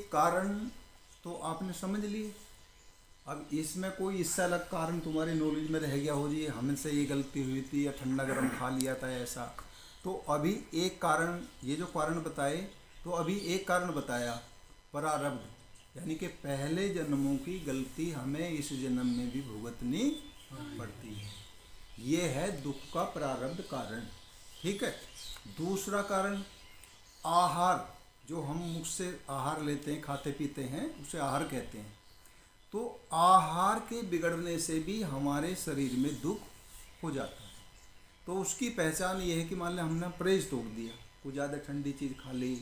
कारण तो आपने समझ लिए। अब इसमें कोई इससे अलग कारण तुम्हारे नॉलेज में रह गया हो जी, हमसे ये गलती हुई थी या ठंडा गर्म खा लिया था ऐसा, तो अभी एक कारण, ये जो कारण बताए, तो अभी एक कारण बताया प्रारब्ध, यानी कि पहले जन्मों की गलती हमें इस जन्म में भी भुगतनी पड़ती है। ये है दुख का प्रारब्ध कारण। ठीक है। दूसरा कारण आहार, जो हम मुख से आहार लेते हैं, खाते पीते हैं, उसे आहार कहते हैं। तो आहार के बिगड़ने से भी हमारे शरीर में दुख हो जाता है। तो उसकी पहचान ये है कि मान लें हमने परहेज तोड़ दिया, कुछ ज़्यादा ठंडी चीज़ खा ली,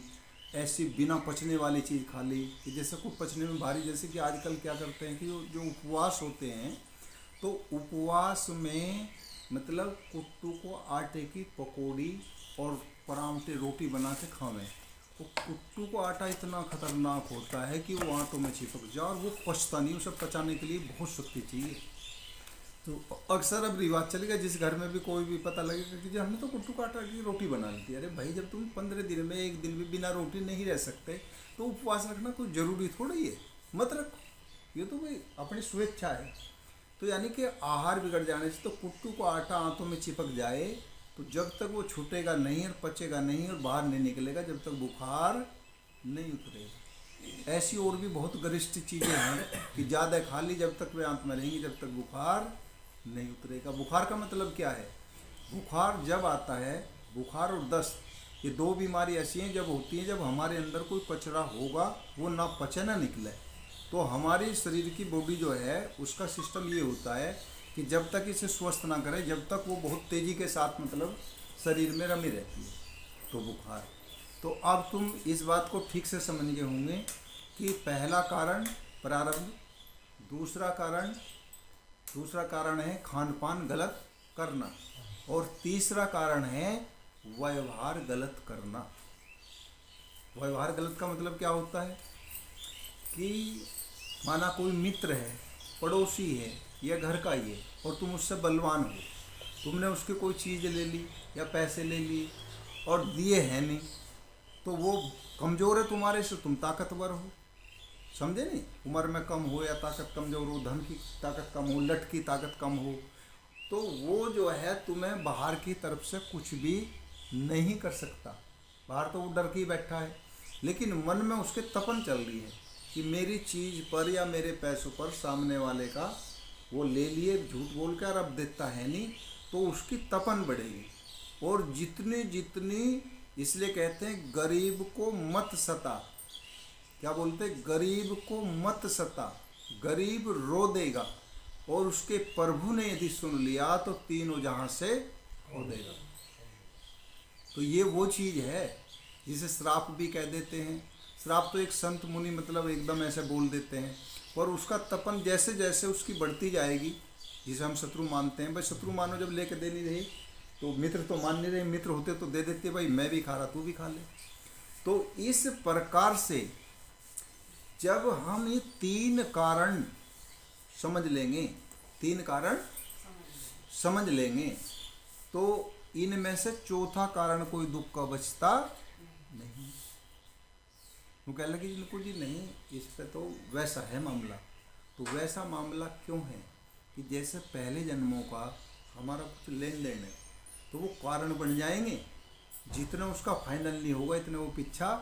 ऐसी बिना पचने वाली चीज़ खा ली कि जैसे कुछ पचने में भारी, जैसे कि आजकल क्या करते हैं कि जो उपवास होते हैं, तो उपवास में मतलब कुट्टू को आटे की पकौड़ी और परांठे रोटी बना के खावें, तो कुट्टू को आटा इतना खतरनाक होता है कि वो आंतों में चिपक जाए और वो पचता नहीं, उसे पचाने के लिए बहुत शक्ति चाहिए। तो अक्सर अब रिवाज चलेगा, जिस घर में भी कोई भी पता लगेगा कि जी हमने तो कुट्टू का आटा की रोटी बना ली थी। अरे भाई, जब तुम 15 दिन में एक दिन भी बिना रोटी नहीं रह सकते तो उपवास रखना कोई ज़रूरी थोड़ी है, मत रखो, ये तो भाई अपनी स्वेच्छा है। तो यानी कि आहार बिगड़ जाने से, तो कुट्टू को आटा आंतों में चिपक जाए तो जब तक वो छूटेगा नहीं और पचेगा नहीं और बाहर नहीं निकलेगा, जब तक बुखार नहीं उतरेगा। ऐसी और भी बहुत गरिष्ठ चीज़ें हैं कि ज़्यादा खा ली, जब तक वे आंत में रहेंगी जब तक बुखार नहीं उतरेगा। बुखार का मतलब क्या है? बुखार जब आता है, बुखार और दस्त, ये दो बीमारी ऐसी हैं जब होती हैं जब हमारे अंदर कोई कचरा होगा वो ना पचे ना निकले। तो हमारी शरीर की बॉडी जो है उसका सिस्टम ये होता है कि जब तक इसे स्वस्थ ना करे, जब तक वो बहुत तेज़ी के साथ मतलब शरीर में रमी रहती है, तो बुखार। तो अब तुम इस बात को ठीक से समझ गए होंगे कि पहला कारण प्रारब्ध, दूसरा कारण है खान पान गलत करना, और तीसरा कारण है व्यवहार गलत करना। व्यवहार गलत का मतलब क्या होता है कि माना कोई मित्र है, पड़ोसी है या घर का ही है, और तुम उससे बलवान हो, तुमने उसकी कोई चीज़ ले ली या पैसे ले लिए और दिए हैं नहीं, तो वो कमज़ोर है तुम्हारे से, तुम ताकतवर हो, समझे नहीं? उम्र में कम हो या ताकत कमज़ोर हो, धन की ताकत कम हो, लट की ताकत कम हो, तो वो जो है तुम्हें बाहर की तरफ से कुछ भी नहीं कर सकता। बाहर तो वो डर के ही बैठा है, लेकिन मन में उसके तपन चल रही है कि मेरी चीज़ पर या मेरे पैसों पर सामने वाले का वो ले लिए झूठ बोल कर, अब देता है नहीं, तो उसकी तपन बढ़ेगी। और जितनी इसलिए कहते हैं गरीब को मत सता। क्या बोलते? गरीब को मत सता, गरीब रो देगा और उसके प्रभु ने यदि सुन लिया तो तीनों जहां से हो देगा। तो ये वो चीज़ है जिसे श्राप भी कह देते हैं। श्राप तो एक संत मुनि मतलब एकदम ऐसे बोल देते हैं, पर उसका तपन जैसे जैसे उसकी बढ़ती जाएगी, जिसे हम शत्रु मानते हैं, भाई शत्रु मानो जब लेके दे नहीं रहे तो मित्र तो मान नहीं रहे, मित्र होते तो दे देते, भाई मैं भी खा रहा तू भी खा ले। तो इस प्रकार से जब हम ये तीन कारण समझ लेंगे, तीन कारण समझ लेंगे, तो इनमें से चौथा कारण कोई दुख का बचता नहीं। वो कह लगे इनको जी नहीं, इस पे तो वैसा है मामला। तो वैसा मामला क्यों है कि जैसे पहले जन्मों का हमारा कुछ लेन देन है, तो वो कारण बन जाएंगे, जितना उसका फाइनल नहीं होगा इतने वो पीछा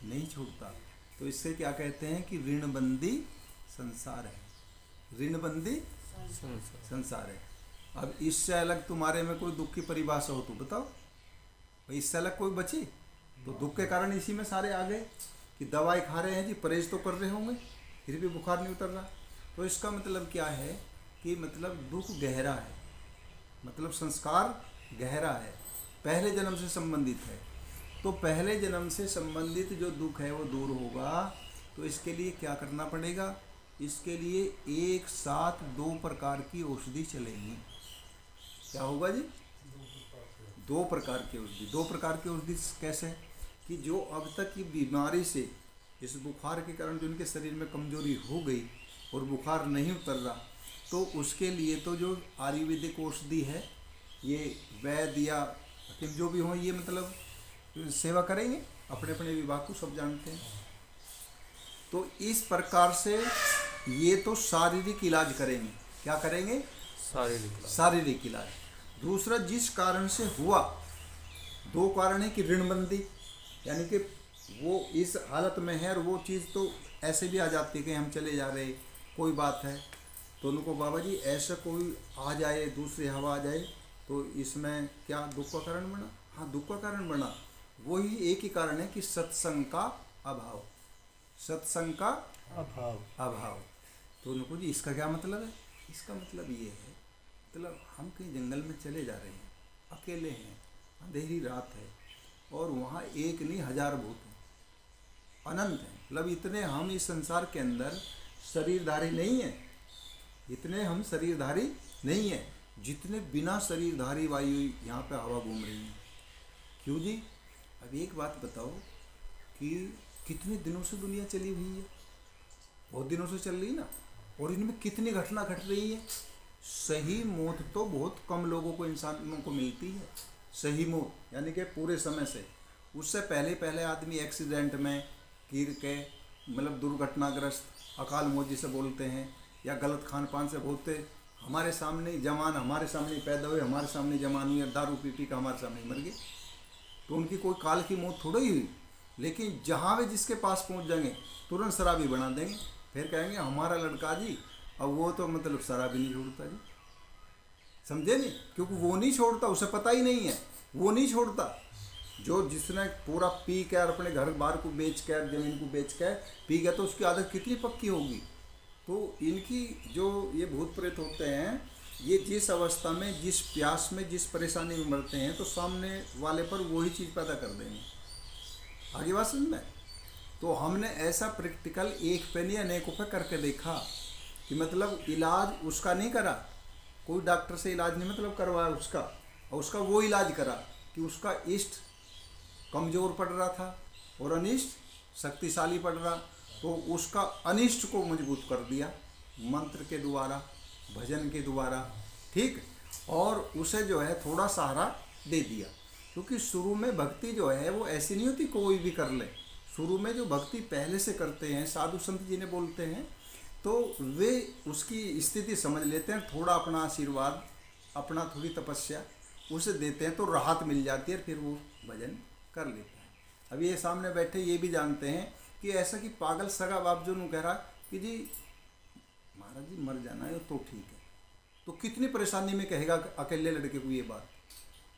नहीं छोड़ता। तो इससे क्या कहते हैं कि ऋणबंदी संसार है, ऋणबंदी संसार है। अब इससे अलग तुम्हारे में कोई दुख की परिभाषा हो तो बताओ भाई, इससे अलग कोई बची? तो दुख के कारण इसी में सारे आ गए कि दवाई खा रहे हैं जी, परहेज तो कर रहे होंगे, फिर भी बुखार नहीं उतर रहा। तो इसका मतलब क्या है कि मतलब दुख गहरा है, मतलब संस्कार गहरा है, पहले जन्म से संबंधित है। तो पहले जन्म से संबंधित जो दुख है वो दूर होगा, तो इसके लिए क्या करना पड़ेगा? इसके लिए एक साथ दो प्रकार की औषधि चलेगी। क्या होगा जी? दो प्रकार की औषधि। दो प्रकार की औषधि कैसे? कि जो अब तक की बीमारी से, इस बुखार के कारण जो इनके शरीर में कमजोरी हो गई और बुखार नहीं उतर रहा, तो उसके लिए तो जो आयुर्वेदिक औषधि है, ये वैद्य या हकीम जो भी हो, ये मतलब सेवा करेंगे, अपने अपने विभाग को सब जानते हैं। तो इस प्रकार से ये तो शारीरिक इलाज करेंगे। क्या करेंगे? शारीरिक इलाज। दूसरा, जिस कारण से हुआ, दो कारण है कि ऋणबंदी, यानी कि वो इस हालत में है और वो चीज़ तो ऐसे भी आ जाती है कि हम चले जा रहे, कोई बात है तो उनको बाबा जी ऐसा कोई आ जाए, दूसरी हवा आ जाए तो इसमें क्या दुख का कारण बना? हाँ, दुख का कारण बना। वही एक ही कारण है कि सत्संग का अभाव, सत्संग का अभाव। तो उनको जी इसका क्या मतलब है? इसका मतलब ये है, मतलब हम कहीं जंगल में चले जा रहे हैं, अकेले हैं, अंधेरी रात है और वहाँ एक नहीं हजार भूत हैं, अनंत हैं। मतलब इतने हम इस संसार के अंदर शरीरधारी नहीं हैं, इतने हम शरीरधारी नहीं हैं जितने बिना शरीरधारी वायु यहाँ पे हवा घूम रही है। क्यों जी? अब एक बात बताओ कि कितने दिनों से दुनिया चली हुई है? बहुत दिनों से चल रही ना, और इनमें कितनी घटना घट रही है। सही मौत तो बहुत कम लोगों को, इंसानों को मिलती है सही मौत, यानी कि पूरे समय से। उससे पहले आदमी एक्सीडेंट में गिर के, मतलब दुर्घटनाग्रस्त, अकाल मौत जिसे बोलते हैं, या गलत खान पान से बोलते, हमारे सामने जवान, हमारे सामने पैदा हुए, हमारे सामने जवान हुए, दारू पी का हमारे सामने मर गए, तो उनकी कोई काल की मौत थोड़ी ही हुई। लेकिन जहाँ वे जिसके पास पहुँच जाएंगे तुरंत शराबी बना देंगे, फिर कहेंगे हमारा लड़का जी, अब वो तो मतलब शराबी नहीं छोड़ता जी, समझे नहीं? क्योंकि वो नहीं छोड़ता, उसे पता ही नहीं है, वो नहीं छोड़ता। जो जिसने पूरा पी कर अपने घर बार को बेच कर, जमीन को बेच कर पी गया, तो उसकी आदत कितनी पक्की होगी। तो इनकी जो ये भूत प्रेत होते हैं, ये जिस अवस्था में, जिस प्यास में, जिस परेशानी में मरते हैं, तो सामने वाले पर वही चीज़ पैदा कर देंगे। आगे बात समझ में? तो हमने ऐसा प्रैक्टिकल एक पे नहीं अनेकों पे करके देखा कि मतलब इलाज उसका नहीं करा, कोई डॉक्टर से इलाज नहीं मतलब करवाया उसका, और उसका वो इलाज करा कि उसका इष्ट कमज़ोर पड़ रहा था और अनिष्ट शक्तिशाली पड़ रहा, तो उसका अनिष्ट को मजबूत कर दिया मंत्र के द्वारा, भजन के द्वारा, ठीक, और उसे जो है थोड़ा सहारा दे दिया। क्योंकि शुरू में भक्ति जो है वो ऐसी नहीं होती कोई भी कर ले। शुरू में जो भक्ति पहले से करते हैं, साधु संत जी ने बोलते हैं, तो वे उसकी स्थिति समझ लेते हैं, थोड़ा अपना आशीर्वाद, अपना थोड़ी तपस्या उसे देते हैं, तो राहत मिल जाती है, फिर वो भजन कर लेते हैं। अब ये सामने बैठे ये भी जानते हैं कि ऐसा कि पागल सगा बाप जो कह रहा कि जी महाराज जी मर जाना है तो ठीक है, तो कितनी परेशानी में कहेगा अकेले लड़के को ये बात,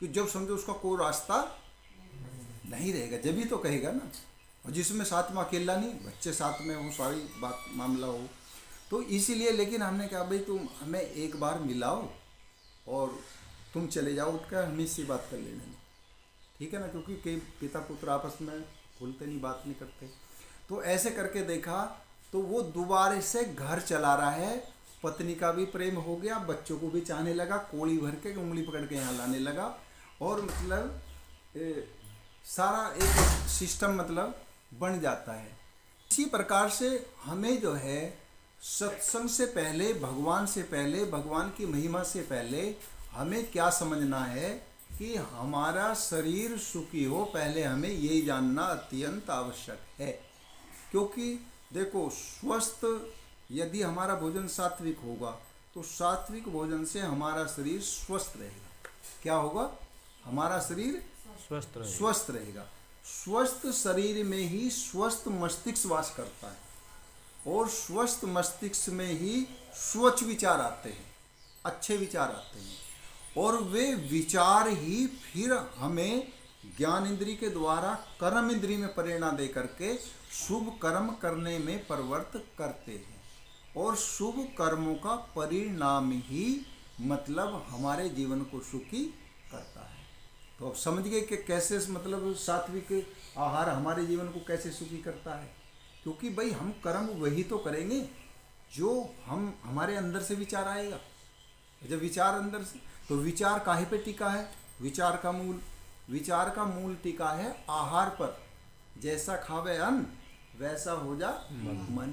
कि जब समझो उसका कोई रास्ता नहीं रहेगा, जब ही तो कहेगा ना। और जिसमें साथ में अकेला नहीं, बच्चे साथ में हो, सारी बात मामला हो, तो इसीलिए। लेकिन हमने कहा भाई तुम हमें एक बार मिलाओ और तुम चले जाओ उठकर, हम इससे बात कर लेंगे, ठीक है ना, क्योंकि कई पिता पुत्र आपस में खुलते नहीं, बात नहीं करते। तो ऐसे करके देखा तो वो दोबारा से घर चला रहा है, पत्नी का भी प्रेम हो गया, बच्चों को भी चाहने लगा, कोड़ी भर के उंगली पकड़ के यहाँ लाने लगा, और मतलब सारा एक सिस्टम मतलब बन जाता है। इसी प्रकार से हमें जो है सत्संग से पहले, भगवान से पहले, भगवान की महिमा से पहले हमें क्या समझना है कि हमारा शरीर सुखी हो, पहले हमें यही जानना अत्यंत आवश्यक है। क्योंकि देखो, स्वस्थ यदि हमारा भोजन सात्विक होगा तो सात्विक भोजन से हमारा शरीर स्वस्थ रहेगा। क्या होगा? हमारा शरीर स्वस्थ रहेगा। स्वस्थ शरीर में ही स्वस्थ मस्तिष्क वास करता है, और स्वस्थ मस्तिष्क में ही स्वच्छ विचार आते हैं, अच्छे विचार आते हैं, और वे विचार ही फिर हमें ज्ञान इंद्री के द्वारा कर्म इंद्री में प्रेरणा दे करके शुभ कर्म करने में प्रवृत्त करते हैं, और शुभ कर्मों का परिणाम ही मतलब हमारे जीवन को सुखी करता है। तो अब समझ गए कि कैसे मतलब सात्विक आहार हमारे जीवन को कैसे सुखी करता है। क्योंकि भाई हम कर्म वही तो करेंगे जो हमारे अंदर से विचार आएगा। जब विचार अंदर से, तो विचार काहे पे टिका है? विचार का मूल टिका है आहार पर। जैसा खावे अन्न वैसा हो जा मन।